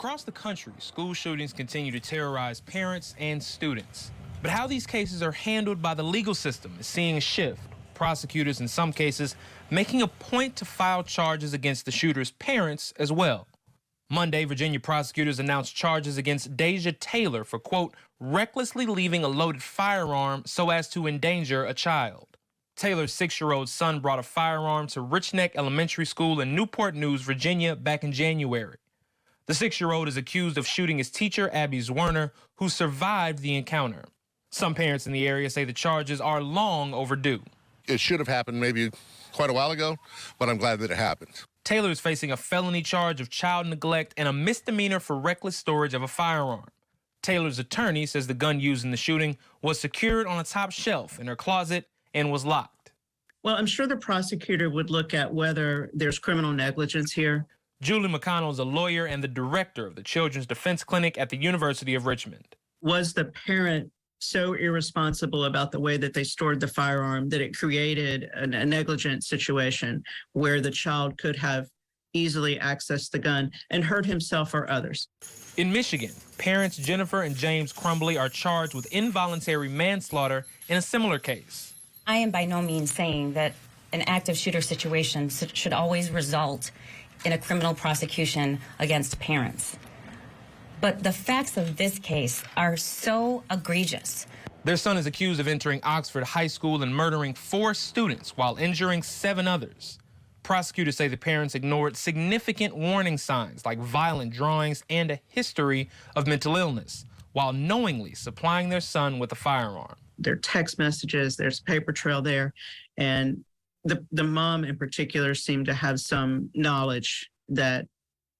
Across the country, school shootings continue to terrorize parents and students. But how these cases are handled by the legal system is seeing a shift. Prosecutors, in some cases, making a point to file charges against the shooter's parents as well. Monday, Virginia prosecutors announced charges against Deja Taylor for, quote, recklessly leaving a loaded firearm so as to endanger a child. Taylor's 6-year-old son brought a firearm to Rich Neck Elementary School in Newport News, Virginia, back in January. The 6-year-old is accused of shooting his teacher, Abby Zwerner, who survived the encounter. Some parents in the area say the charges are long overdue. It should have happened maybe quite a while ago, but I'm glad that it happened. Taylor is facing a felony charge of child neglect and a misdemeanor for reckless storage of a firearm. Taylor's attorney says the gun used in the shooting was secured on a top shelf in her closet and was locked. Well, I'm sure the prosecutor would look at whether there's criminal negligence here. Julie McConnell is a lawyer and the director of the Children's Defense Clinic at the University of Richmond. Was the parent so irresponsible about the way that they stored the firearm that it created a negligent situation where the child could have easily accessed the gun and hurt himself or others? In Michigan, parents Jennifer and James Crumbly are charged with involuntary manslaughter in a similar case. I am by no means saying that an active shooter situation should always result in a criminal prosecution against parents. But the facts of this case are so egregious. Their son is accused of entering Oxford High School and murdering 4 students while injuring 7 others. Prosecutors say the parents ignored significant warning signs like violent drawings and a history of mental illness while knowingly supplying their son with a firearm. There are text messages, there's a paper trail there, and the mom in particular seemed to have some knowledge that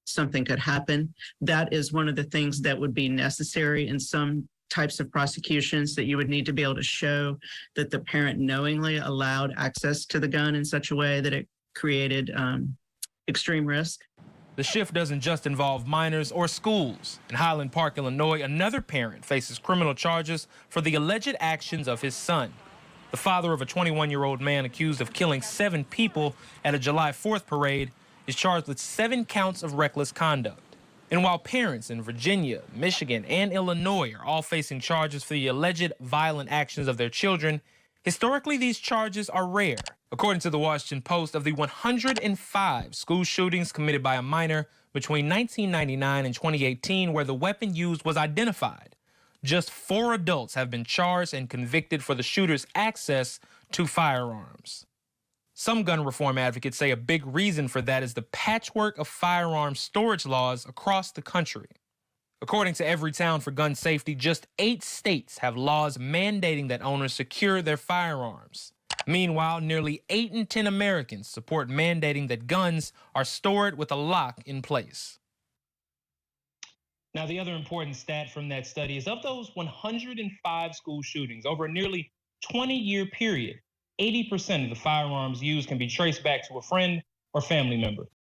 something could happen. That is one of the things that would be necessary in some types of prosecutions, that you would need to be able to show that the parent knowingly allowed access to the gun in such a way that it created extreme risk. The shift doesn't just involve minors or schools. In Highland Park, Illinois, another parent faces criminal charges for the alleged actions of his son. The father of a 21-year-old man accused of killing 7 people at a July 4th parade is charged with 7 counts of reckless conduct. And while parents in Virginia, Michigan, and Illinois are all facing charges for the alleged violent actions of their children, historically these charges are rare. According to the Washington Post, of the 105 school shootings committed by a minor between 1999 and 2018 where the weapon used was identified, just 4 adults have been charged and convicted for the shooter's access to firearms. Some gun reform advocates say a big reason for that is the patchwork of firearm storage laws across the country. According to Everytown for Gun Safety, just 8 states have laws mandating that owners secure their firearms. Meanwhile, nearly 8 in 10 Americans support mandating that guns are stored with a lock in place. Now, the other important stat from that study is of those 105 school shootings over a nearly 20-year period, 80% of the firearms used can be traced back to a friend or family member.